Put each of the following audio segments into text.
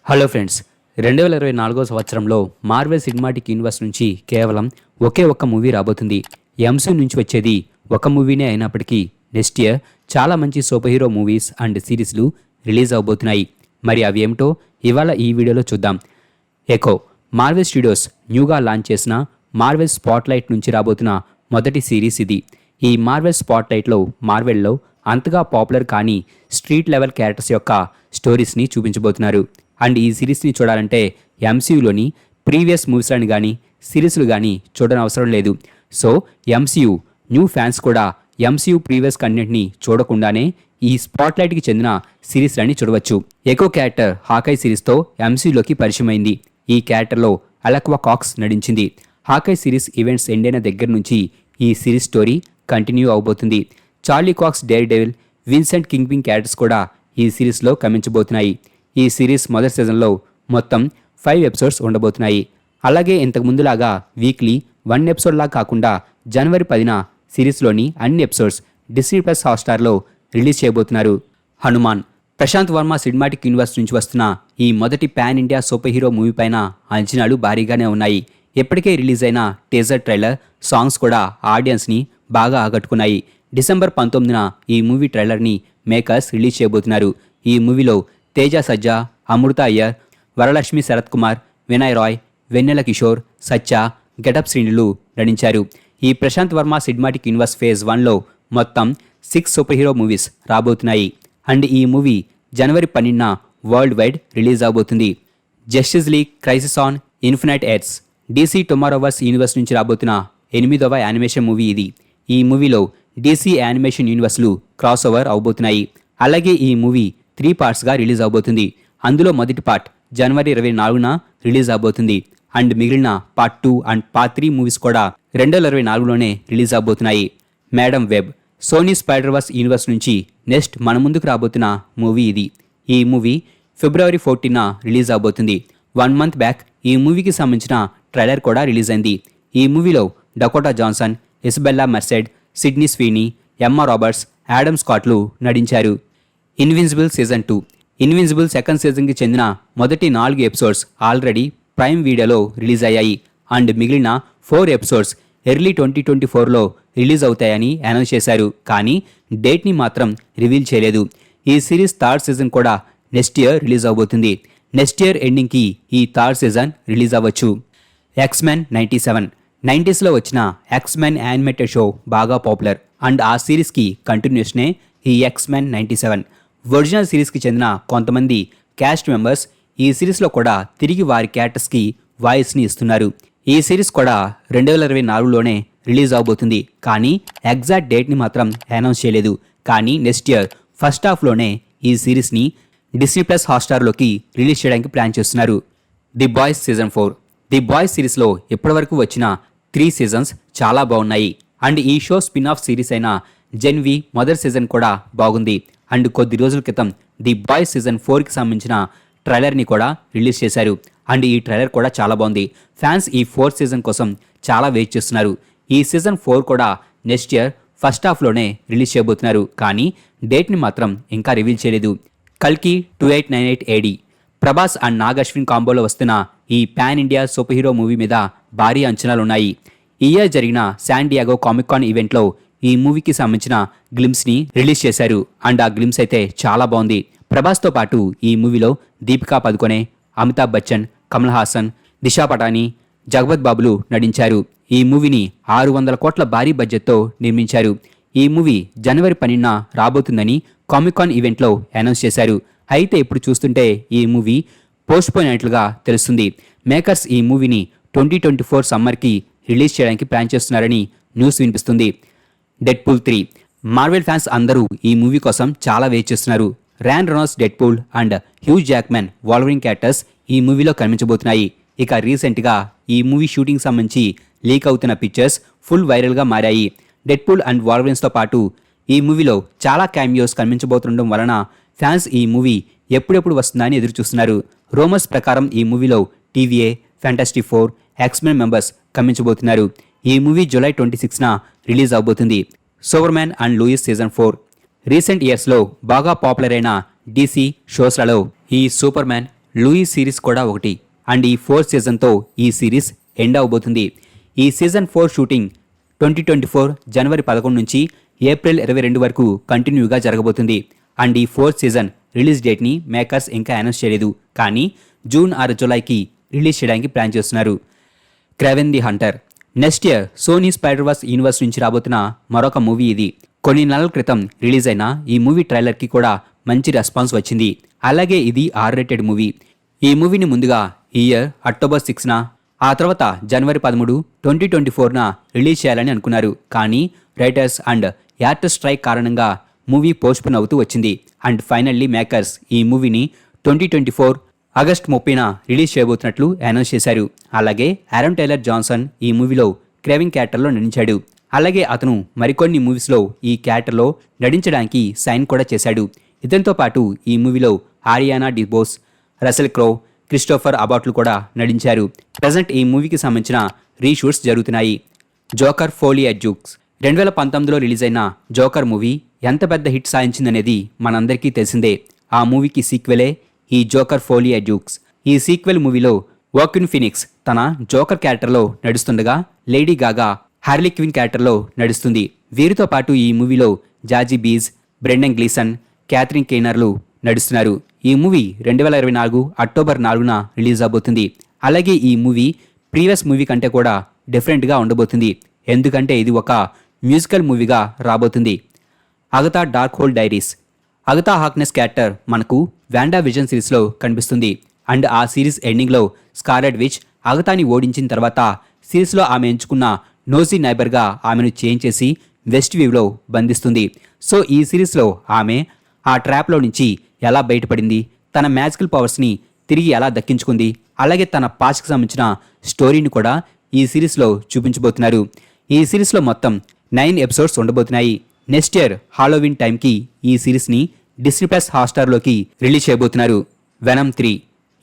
Hello friends, 2024 సంవత్సరంలో Marvel cinematic universe నుంచి కేవలం ఒకే ఒక్క మూవీ రాబోతుంది. ఎంసీ నుంచి వచ్చేది ఒక మూవీనే అయినప్పటికీ నెక్స్ట్ ఇయర్ చాలా మంచి సూపర్ హీరో మూవీస్ అండ్ సిరీస్లు రిలీజ్ అవబోతున్నాయి. మరి అవి ఏమిటో ఇవాళ ఈ వీడియోలో చూద్దాం. ఎకో మార్వెల్ స్టూడియోస్ న్యూగా లాంచ్ చేసిన మార్వెల్ స్పాట్లైట్ నుంచి రాబోతున్న మొదటి సిరీస్ ఇది. ఈ మార్వెల్ స్పాట్లైట్లో మార్వెల్లో అంతగా పాపులర్ కానీ స్ట్రీట్ లెవెల్ క్యారెక్టర్స్ యొక్క స్టోరీస్ని చూపించబోతున్నారు. అండ్ ఈ సిరీస్ని చూడాలంటే ఎంసీయూలోని ప్రీవియస్ మూవీస్లను కానీ సిరీస్లు కానీ చూడని అవసరం లేదు. సో ఎంసీయూ న్యూ ఫ్యాన్స్ కూడా ఎంసీయూ ప్రీవియస్ కంటెంట్ని చూడకుండానే ఈ స్పాట్లైట్కి చెందిన సిరీస్లని చూడవచ్చు. ఎకో క్యారెక్టర్ హాకై సిరీస్తో ఎంసీయూలోకి పరిచయమైంది. ఈ క్యారెక్టర్లో అలక్వా కాక్స్ నటించింది. హాకై సిరీస్ ఈవెంట్స్ ఎండ్ అయిన దగ్గర నుంచి ఈ సిరీస్ స్టోరీ కంటిన్యూ అవబోతుంది. Charlie Cox, Daredevil, Vincent Kingpin characters కూడా ఈ సిరీస్లో కమించబోతున్నాయి. ఈ సిరీస్ మొదటి సీజన్లో మొత్తం 5 ఎపిసోడ్స్ ఉండబోతున్నాయి. అలాగే ఇంతకు ముందులాగా వీక్లీ 1 ఎపిసోడ్ లాగా కాకుండా జనవరి 10న సిరీస్లోని అన్ని ఎపిసోడ్స్ డిస్నీ ప్లస్ హాట్స్టార్లో రిలీజ్ చేయబోతున్నారు. హనుమాన్ ప్రశాంత్ వర్మ సినిమాటిక్ యూనివర్స్ నుంచి వస్తున్న ఈ మొదటి pan India super hero movie పైన అంచనాలు భారీగానే ఉన్నాయి. ఇప్పటికే రిలీజ్ అయిన టీజర్ ట్రైలర్ సాంగ్స్ కూడా ఆడియన్స్ని బాగా ఆకట్టుకున్నాయి. డిసెంబర్ 19న ఈ మూవీ ట్రైలర్ని మేకర్స్ రిలీజ్ చేయబోతున్నారు. ఈ మూవీలో తేజ సజ్జా, అమృత అయ్యర్, వరలక్ష్మి శరత్ కుమార్, వినయ్ రాయ్, వెన్నెల కిషోర్, సత్య, గెటప్ శ్రేణులు నటించారు. ఈ Prashanth Varma cinematic universe phase 1లో మొత్తం 6 సూపర్ హీరో మూవీస్ రాబోతున్నాయి. అండ్ ఈ మూవీ జనవరి 12న వరల్డ్ వైడ్ రిలీజ్ అవబోతుంది. Justice League Crisis on Infinite Earths DC Tomorrowverse universe నుంచి రాబోతున్న 8వ యానిమేషన్ మూవీ ఇది. ఈ మూవీలో డీసీ యానిమేషన్ యూనివర్స్లు క్రాస్ ఓవర్ అవబోతున్నాయి. అలాగే ఈ మూవీ 3 పార్ట్స్గా రిలీజ్ అవబోతుంది. అందులో మొదటి పార్ట్ జనవరి 24న రిలీజ్ అవబోతుంది. అండ్ మిగిలిన పార్ట్ 2 అండ్ పార్ట్ 3 మూవీస్ కూడా 2024లోనే రిలీజ్ అవబోతున్నాయి. Madame Web Sony Spiderverse universe నుంచి నెక్స్ట్ మన ముందుకు రాబోతున్న మూవీ ఇది. ఈ మూవీ ఫిబ్రవరి 14న రిలీజ్ అవబోతుంది. 1 మంత్ బ్యాక్ ఈ మూవీకి సంబంధించిన ట్రైలర్ కూడా రిలీజ్ అయింది. ఈ మూవీలో డకోటా జాన్సన్, ఇసబెల్లా మెర్సెడ్, సిడ్నీ స్వీనీ, ఎమ్మా రాబర్ట్స్, యాడమ్ స్కాట్లు నటించారు. ఇన్విన్సిబుల్ సీజన్ 2 ఇన్విన్సిబుల్ సెకండ్ సీజన్కి చెందిన మొదటి 4 ఎపిసోడ్స్ ఆల్రెడీ ప్రైమ్ వీడియోలో రిలీజ్ అయ్యాయి. అండ్ మిగిలిన 4 ఎపిసోడ్స్ ఎర్లీ 2024లో రిలీజ్ అవుతాయని అనౌన్స్ చేశారు. కానీ డేట్ని మాత్రం రివీల్ చేయలేదు. ఈ సిరీస్ థర్డ్ సీజన్ కూడా నెక్స్ట్ ఇయర్ రిలీజ్ అవబోతుంది. నెక్స్ట్ ఇయర్ ఎండింగ్కి ఈ థర్డ్ సీజన్ రిలీజ్ అవ్వచ్చు. ఎక్స్మెన్ 97 90స్లో వచ్చిన ఎక్స్మెన్ యానిమేటెడ్ షో బాగా పాపులర్. అండ్ ఆ సిరీస్కి కంటిన్యూషనే ఈ ఎక్స్మెన్ 97. ఒరిజినల్ సిరీస్కి చెందిన కొంతమంది క్యాస్ట్ మెంబర్స్ ఈ సిరీస్లో కూడా తిరిగి వారి క్యారెక్టర్స్కి వాయిస్ని ఇస్తున్నారు. ఈ సిరీస్ కూడా 2024లోనే రిలీజ్ అవబోతుంది. కానీ ఎగ్జాక్ట్ డేట్ని మాత్రం అనౌన్స్ చేయలేదు. కానీ నెక్స్ట్ ఇయర్ ఫస్ట్ హాఫ్లోనే ఈ సిరీస్ని డిస్నీ ప్లస్ హాట్స్టార్లోకి రిలీజ్ చేయడానికి ప్లాన్ చేస్తున్నారు. The boys season 4 the boys సిరీస్లో ఇప్పటివరకు వచ్చిన 3 సీజన్స్ చాలా బాగున్నాయి. అండ్ ఈ షో స్పిన్ ఆఫ్ సిరీస్ అయిన జెన్వి మొదటి సీజన్ కూడా బాగుంది. అండ్ కొద్ది రోజుల క్రితం ది బాయ్స్ సీజన్ 4కి సంబంధించిన ట్రైలర్ని కూడా రిలీజ్ చేశారు. అండ్ ఈ ట్రైలర్ కూడా చాలా బాగుంది. ఫ్యాన్స్ ఈ 4th సీజన్ కోసం చాలా వెయిట్ చేస్తున్నారు. ఈ సీజన్ 4 కూడా నెక్స్ట్ ఇయర్ ఫస్ట్ హాఫ్లోనే రిలీజ్ చేయబోతున్నారు. కానీ డేట్ని మాత్రం ఇంకా రివీల్ చేయలేదు. కల్కి 2898 AD ప్రభాస్ అండ్ నాగ్ అశ్విన్ కాంబోలో వస్తున్న ఈ pan India super hero movie మీద భారీ అంచనాలున్నాయి. ఈ ఇయర్ జరిగిన శాన్ డియాగో కామిక్ కాన్ ఈవెంట్లో ఈ మూవీకి సంబంధించిన గ్లిమ్స్ని రిలీజ్ చేశారు. అండ్ ఆ గ్లిమ్స్ అయితే చాలా బాగుంది. ప్రభాస్తో పాటు ఈ మూవీలో దీపికా పదుకొనే, అమితాబ్ బచ్చన్, కమల్ హాసన్, దిశా పటానీ, జగపత్ బాబులు నటించారు. ఈ మూవీని 600 కోట్ల భారీ బడ్జెట్తో నిర్మించారు. ఈ మూవీ జనవరి 12న రాబోతుందని కామిక్ కాన్ ఈవెంట్లో అనౌన్స్ చేశారు. అయితే ఇప్పుడు చూస్తుంటే ఈ మూవీ పోస్ట్పోన్ అయినట్లుగా తెలుస్తుంది. మేకర్స్ ఈ మూవీని 2024 సమ్మర్కి రిలీజ్ చేయడానికి ప్లాన్ చేస్తున్నారని న్యూస్ వినిపిస్తుంది. డెడ్పూల్ 3 మార్వెల్ ఫ్యాన్స్ అందరూ ఈ మూవీ కోసం చాలా వెయిట్ చేస్తున్నారు. Ryan Reynolds Deadpool and Hugh Jackman Wolverine characters ఈ మూవీలో కనిపించబోతున్నాయి. ఇక రీసెంట్గా ఈ మూవీ షూటింగ్ సంబంధించి లీక్ అవుతున్న పిక్చర్స్ ఫుల్ వైరల్గా మారాయి. డెడ్పూల్ అండ్ వాల్వరిన్స్తో పాటు ఈ మూవీలో చాలా క్యామియోస్ కనిపించబోతుండడం వలన ఫ్యాన్స్ ఈ మూవీ ఎప్పుడెప్పుడు వస్తుందని ఎదురు చూస్తున్నారు. రూమర్స్ ప్రకారం ఈ మూవీలో TVA, ఫ్యాంటాస్టిక్ 4, ఎక్స్మెన్ మెంబర్స్ కమించబోతున్నారు. ఈ మూవీ జూలై 26న రిలీజ్ అవబోతుంది. Superman and Lois season 4 recent ఇయర్స్లో బాగా పాపులర్ అయిన DC షోస్లలో ఈ సూపర్మ్యాన్, లూయిస్ సిరీస్ కూడా ఒకటి. అండ్ ఈ 4th సీజన్తో ఈ సిరీస్ ఎండ్ అవబోతుంది. ఈ సీజన్ 4 షూటింగ్ 2024 జనవరి 11 నుంచి ఏప్రిల్ 22 వరకు కంటిన్యూగా జరగబోతుంది. అండ్ ఈ 4th సీజన్ రిలీజ్ డేట్ని మేకర్స్ ఇంకా అనౌన్స్ చేయలేదు, కానీ జూన్ 6 జూలైకి రిలీజ్ చేయడానికి ప్లాన్ చేస్తున్నారు. Kraven the hunter next year Sony Spiderverse universe నుంచి రాబోతున్న మరొక మూవీ ఇది. కొన్ని నెలల క్రితం రిలీజ్ అయిన ఈ మూవీ ట్రైలర్కి కూడా మంచి రెస్పాన్స్ వచ్చింది. అలాగే ఇది R-rated మూవీ. ఈ మూవీని ముందుగా ఈ ఇయర్ అక్టోబర్ 6న, ఆ తర్వాత జనవరి 13, 2024న రిలీజ్ చేయాలని అనుకున్నారు. కానీ రైటర్స్ అండ్ యాక్టర్స్ స్ట్రైక్ కారణంగా మూవీ పోస్ట్పోన్ అవుతూ వచ్చింది. అండ్ ఫైనల్లీ మేకర్స్ ఈ మూవీని 2024 ఆగస్ట్ 30న రిలీజ్ చేయబోతున్నట్లు అనౌన్స్ చేశారు. అలాగే ఆరన్ టైలర్ జాన్సన్ ఈ మూవీలో క్రేవింగ్ క్యారెక్టర్లో నటించాడు. అలాగే అతను మరికొన్ని మూవీస్లో ఈ క్యారెక్టర్లో నటించడానికి సైన్ కూడా చేశాడు. ఇతనితో పాటు ఈ మూవీలో ఆరియానా డిబోస్, రసెల్ క్రో, క్రిస్టోఫర్ అబాట్లు కూడా నటించారు. ప్రజెంట్ ఈ మూవీకి సంబంధించిన రీషూట్స్ జరుగుతున్నాయి. జోకర్ ఫోలీ అడ్జూక్స్ 2019లో రిలీజ్ అయిన జోకర్ మూవీ ఎంత పెద్ద హిట్ సాధించిందనేది మనందరికీ తెలిసిందే. ఆ మూవీకి సీక్వెలే ఈ జోకర్ ఫోలీ అడ్జూక్స్. ఈ సీక్వెల్ మూవీలో వాకిన్ ఫీనిక్స్ తన జోకర్ క్యారెక్టర్లో నడుస్తుండగా లేడీ గాగా హార్లీ క్విన్ క్యారెక్టర్లో నడుస్తుంది. వీరితో పాటు ఈ మూవీలో జాజీ బీజ్, బ్రెండన్ గ్లీసన్, క్యాథరిన్ కేనర్లు నడుస్తున్నారు. ఈ మూవీ 2024 అక్టోబర్ 4న రిలీజ్ అవబోతుంది. అలాగే ఈ మూవీ ప్రీవియస్ మూవీ కంటే కూడా డిఫరెంట్గా ఉండబోతుంది. ఎందుకంటే ఇది ఒక మ్యూజికల్ మూవీగా రాబోతుంది. అగతా dark whole diaries అగతా Harkness character మనకు వాండా విజన్ సిరీస్లో కనిపిస్తుంది. అండ్ ఆ సిరీస్ ఎండింగ్లో స్కార్లెట్ విచ్ అగతాని ఓడించిన తర్వాత సిరీస్లో ఆమె ఎంచుకున్న నోజీ నైబర్గా ఆమెను చేంజ్ చేసి వెస్ట్ వ్యూలో బంధిస్తుంది. సో ఈ సిరీస్లో ఆమె ఆ ట్రాప్లో నుంచి ఎలా బయటపడింది, తన మ్యాజికల్ పవర్స్ని తిరిగి ఎలా దక్కించుకుంది, అలాగే తన పాస్ట్కి సంబంధించిన స్టోరీని కూడా ఈ సిరీస్లో చూపించబోతున్నారు. ఈ సిరీస్లో మొత్తం 9 ఎపిసోడ్స్ ఉండబోతున్నాయి. నెక్స్ట్ ఇయర్ హాలోవిన్ టైంకి ఈ సిరీస్ని డిస్నీ ప్లస్ హాట్స్టార్లోకి రిలీజ్ చేయబోతున్నారు. వెనమ్ 3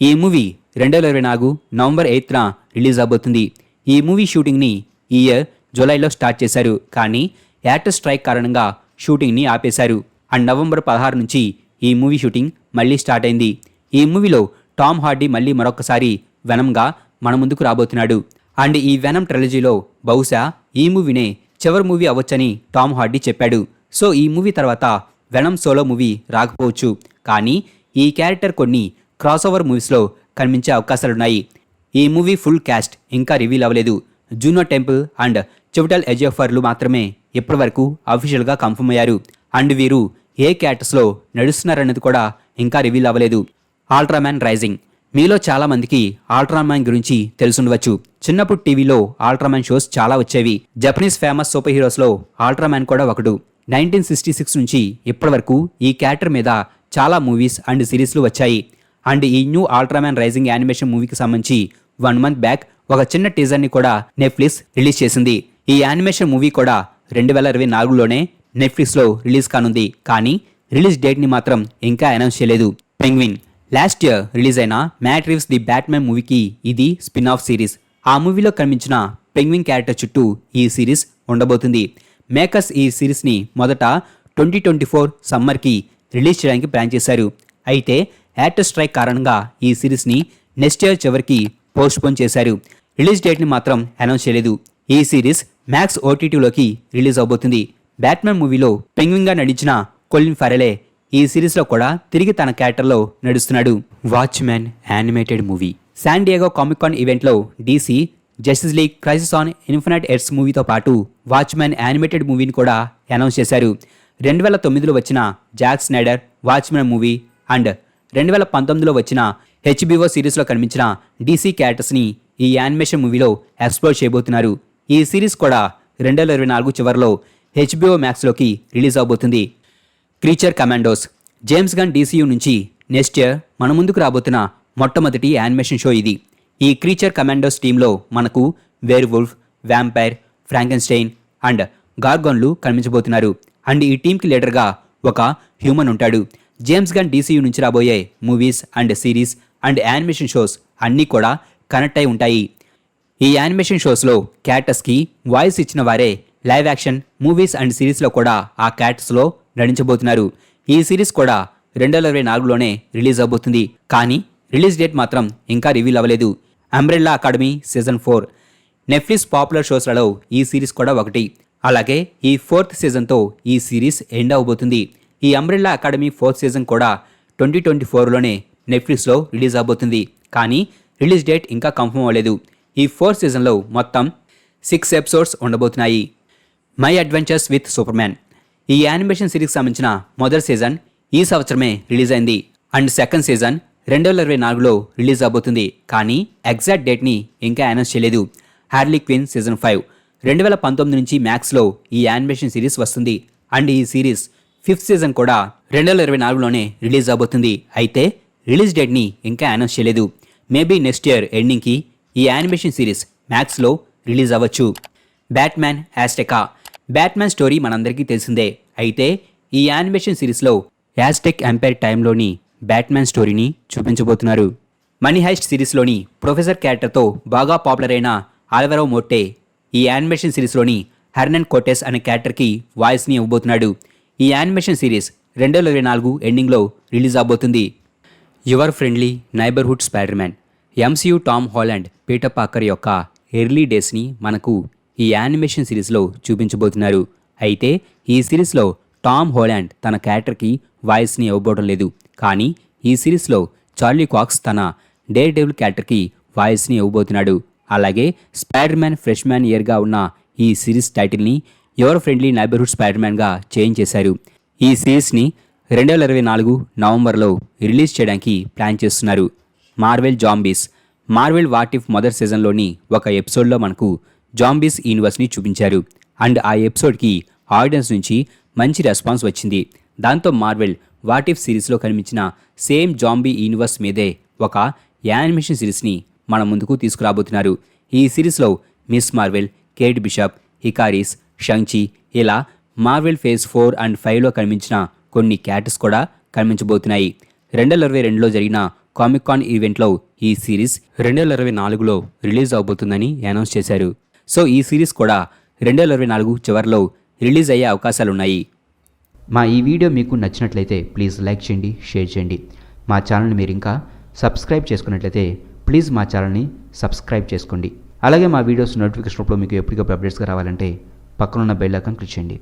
ఈ మూవీ 2024 నవంబర్ 8న రిలీజ్ అవబోతుంది. ఈ మూవీ షూటింగ్ని ఈ ఇయర్ జూలైలో స్టార్ట్ చేశారు, కానీ యాక్టర్ స్ట్రైక్ కారణంగా షూటింగ్ని ఆపేశారు. అండ్ నవంబర్ 16 నుంచి ఈ మూవీ షూటింగ్ మళ్ళీ స్టార్ట్ అయింది. ఈ మూవీలో టామ్ హార్డీ మళ్ళీ మరొకసారి వెనమ్గా మన ముందుకు రాబోతున్నాడు. అండ్ ఈ వెనమ్ ట్రైలజీలో బహుశా ఈ మూవీనే చివరి మూవీ అవ్వచ్చని టామ్ హార్డీ చెప్పాడు. సో ఈ మూవీ తర్వాత వెనమ్ సోలో మూవీ రాకపోవచ్చు, కానీ ఈ క్యారెక్టర్ కొన్ని క్రాస్ ఓవర్ మూవీస్లో కనిపించే అవకాశాలున్నాయి. ఈ మూవీ ఫుల్ క్యాస్ట్ ఇంకా రివీల్ అవ్వలేదు. జూనో టెంపుల్ అండ్ చివటల్ ఎజెఫర్లు మాత్రమే ఇప్పటివరకు అఫీషియల్గా కన్ఫర్మ్ అయ్యారు. అండ్ వీరు ఏ క్యారెక్టర్స్లో నడుస్తున్నారన్నది కూడా ఇంకా రివీల్ అవ్వలేదు. అల్ట్రామ్యాన్ రైజింగ్ మీలో చాలామందికి అల్ట్రామ్యాన్ గురించి తెలుసుండవచ్చు. చిన్నప్పుడు టీవీలో అల్ట్రామ్యాన్ షోస్ చాలా వచ్చేవి. జపనీస్ ఫేమస్ సూపర్ హీరోస్లో అల్ట్రామ్యాన్ కూడా ఒకడు. 1966 నుంచి ఇప్పటివరకు ఈ క్యారెక్టర్ మీద చాలా మూవీస్ అండ్ సిరీస్లు వచ్చాయి. అండ్ ఈ న్యూ అల్ట్రామ్యాన్ రైజింగ్ యానిమేషన్ మూవీకి సంబంధించి 1 మంత్ బ్యాక్ ఒక చిన్న టీజర్ని కూడా నెట్ఫ్లిక్స్ రిలీజ్ చేసింది. ఈ యానిమేషన్ మూవీ కూడా 2024లోనే నెట్ఫ్లిక్స్లో రిలీజ్ కానుంది, కానీ రిలీజ్ డేట్ని మాత్రం ఇంకా అనౌన్స్ చేయలేదు. పెంగ్విన్ లాస్ట్ ఇయర్ రిలీజ్ అయిన మ్యాట్ రీవ్స్ ది బ్యాట్మ్యాన్ మూవీకి ఇది స్పిన్ ఆఫ్ సిరీస్. ఆ మూవీలో కనిపించిన పెంగ్విన్ క్యారెక్టర్ చుట్టూ ఈ సిరీస్ ఉండబోతుంది. మేకర్స్ ఈ సిరీస్ని మొదట 2024 సమ్మర్కి రిలీజ్ చేయడానికి ప్లాన్ చేశారు. అయితే యాక్టర్ స్ట్రైక్ కారణంగా ఈ సిరీస్ని నెక్స్ట్ ఇయర్ చివరికి పోస్ట్పోన్ చేశారు. రిలీజ్ డేట్ని మాత్రం అనౌన్స్ చేయలేదు. ఈ సిరీస్ మ్యాక్స్ ఓటీటీలోకి రిలీజ్ అవబోతుంది. బ్యాట్మ్యాన్ మూవీలో పెంగ్విన్గా నటించిన కొలిన్ ఫరెలే ఈ సిరీస్లో కూడా తిరిగి తన క్యారెక్టర్లో నడుస్తున్నాడు. Watchmen animated movie San Diego Comic Con ఈవెంట్లో DC Justice League Crisis on Infinite Earths మూవీతో పాటు వాచ్మ్యాన్ యానిమేటెడ్ మూవీని కూడా అనౌన్స్ చేశారు. 2009లో వచ్చిన Zack Snyder Watchmen movie and 2019లో వచ్చిన HBO సిరీస్లో కనిపించిన డీసీ క్యారెక్టర్స్ని ఈ యానిమేషన్ మూవీలో ఎక్స్ప్లోర్ చేయబోతున్నారు. ఈ సిరీస్ కూడా 2024 చివరిలో HBO మ్యాక్స్లోకి రిలీజ్ అవబోతుంది. Creature Commandos James Gunn DCU నుంచి నెక్స్ట్ ఇయర్ మన ముందుకు రాబోతున్న మొట్టమొదటి యానిమేషన్ షో ఇది. ఈ క్రీచర్ కమాండోస్ టీంలో మనకు వేర్వుల్ఫ్, వ్యాంపైర్, ఫ్రాంకెన్స్టైన్ అండ్ గార్గోన్లు కనిపించబోతున్నారు. అండ్ ఈ టీంకి లీడర్గా ఒక హ్యూమన్ ఉంటాడు. జేమ్స్ గన్ DCU నుంచి రాబోయే movies and series and animation shows అన్నీ కూడా కనెక్ట్ అయి ఉంటాయి. ఈ యానిమేషన్ షోస్లో క్యారెక్టర్స్కి వాయిస్ ఇచ్చిన వారే లైవ్ యాక్షన్ మూవీస్ అండ్ సిరీస్లో కూడా ఆ క్యారెక్టర్స్లో నటించబోతున్నారు. ఈ సిరీస్ కూడా 2024లోనే రిలీజ్ అవబోతుంది, కానీ రిలీజ్ డేట్ మాత్రం ఇంకా రివీల్ అవ్వలేదు. Umbrella Academy season 4 Netflix popular షోస్లలో ఈ సిరీస్ కూడా ఒకటి. అలాగే ఈ 4th సీజన్తో ఈ సిరీస్ ఎండ్ అవబోతుంది. ఈ అంబ్రెల్లా అకాడమీ 4th సీజన్ కూడా 2024లోనే నెట్ఫ్లిక్స్లో రిలీజ్ అవబోతుంది. కానీ రిలీజ్ డేట్ ఇంకా కన్ఫర్మ్ అవ్వలేదు. ఈ 4th సీజన్లో మొత్తం 6 ఎపిసోడ్స్ ఉండబోతున్నాయి. మై అడ్వెంచర్స్ విత్ సూపర్మ్యాన్ ఈ యానిమేషన్ సిరీస్కి సంబంధించిన మొదటి సీజన్ ఈ సంవత్సరమే రిలీజ్ అయింది. అండ్ సెకండ్ సీజన్ 2024లో రిలీజ్ అవబోతుంది. కానీ ఎగ్జాక్ట్ డేట్ని ఇంకా అనౌన్స్ చేయలేదు. హార్లీ క్విన్ సీజన్ 5 2019 నుంచి మ్యాక్స్లో ఈ యానిమేషన్ సిరీస్ వస్తుంది. అండ్ ఈ సిరీస్ 5th సీజన్ కూడా 2024లోనే రిలీజ్ అవబోతుంది. అయితే రిలీజ్ డేట్ని ఇంకా అనౌన్స్ చేయలేదు. మేబీ నెక్స్ట్ ఇయర్ ఎండింగ్కి ఈ యానిమేషన్ సిరీస్ మ్యాక్స్లో రిలీజ్ అవ్వచ్చు. బ్యాట్మ్యాన్ యాస్టెకా బ్యాట్మ్యాన్ స్టోరీ మనందరికీ తెలిసిందే. అయితే ఈ యానిమేషన్ సిరీస్లో యాస్టెక్ ఎంపైర్ టైంలోని బ్యాట్మ్యాన్ స్టోరీని చూపించబోతున్నారు. మనీ హైస్ట్ సిరీస్లోని ప్రొఫెసర్ క్యారెక్టర్తో బాగా పాపులర్ అయిన ఆల్వరో మోర్టే ఈ యానిమేషన్ సిరీస్లోని హెర్నన్ కోటెస్ అనే క్యారెక్టర్కి వాయిస్ని ఇవ్వబోతున్నాడు. ఈ యానిమేషన్ సిరీస్ 2024 ఎండింగ్లో రిలీజ్ అవబోతుంది. Your friendly neighbourhood Spider-Man MCU Tom Holland Peter Parker యొక్క ఎర్లీ డేస్ని మనకు ఈ యానిమేషన్ సిరీస్లో చూపించబోతున్నారు. అయితే ఈ సిరీస్లో టామ్ హాలండ్ తన క్యారెక్టర్కి వాయిస్ని ఇవ్వబోవడం లేదు. కానీ ఈ సిరీస్లో చార్లీ కాక్స్ తన డేర్ డెవిల్ క్యారెక్టర్కి వాయిస్ని ఇవ్వబోతున్నాడు. అలాగే స్పైడర్-మ్యాన్ ఫ్రెష్మ్యాన్ ఇయర్గా ఉన్న ఈ సిరీస్ టైటిల్ని యువర్ ఫ్రెండ్లీ నైబర్హుడ్ స్పైడర్-మ్యాన్గా చేంజ్ చేశారు. ఈ సిరీస్ని 2024 నవంబర్లో రిలీజ్ చేయడానికి ప్లాన్ చేస్తున్నారు. మార్వెల్ వాట్ ఇఫ్ మొదటి సీజన్లోని ఒక ఎపిసోడ్లో మనకు జాంబీస్ యూనివర్స్ని చూపించారు. అండ్ ఆ ఎపిసోడ్కి ఆడియన్స్ నుంచి మంచి రెస్పాన్స్ వచ్చింది. దాంతో మార్వెల్ వాట్ ఇఫ్ సిరీస్లో కనిపించిన సేమ్ జాంబీ యూనివర్స్ మీదే ఒక యానిమేషన్ సిరీస్ని మన ముందుకు తీసుకురాబోతున్నారు. ఈ సిరీస్లో మిస్ మార్వెల్, కేట్ బిషప్, హికారిస్, షంగ్‌చి ఇలా మార్వెల్ ఫేజ్ 4 అండ్ 5లో కనిపించిన కొన్ని క్యారెక్టర్స్ కూడా కనిపించబోతున్నాయి. 2022లో జరిగిన కామిక్ కాన్ ఈవెంట్లో ఈ సిరీస్ 2024లో రిలీజ్ అవబోతుందని అనౌన్స్ చేశారు. సో ఈ సిరీస్ కూడా 2024 చివరిలో రిలీజ్ అయ్యే అవకాశాలున్నాయి. మా ఈ వీడియో మీకు నచ్చినట్లయితే ప్లీజ్ లైక్ చేయండి, షేర్ చేయండి. మా ఛానల్ని మీరు ఇంకా సబ్స్క్రైబ్ చేసుకున్నట్లయితే ప్లీజ్ మా ఛానల్ని సబ్స్క్రైబ్ చేసుకోండి. అలాగే మా వీడియోస్ నోటిఫికేషన్ రూపంలో మీకు ఎప్పటికప్పుడు అప్డేట్స్గా రావాలంటే పక్కనున్న బెల్ ఐకాన్ క్లిక్ చేయండి.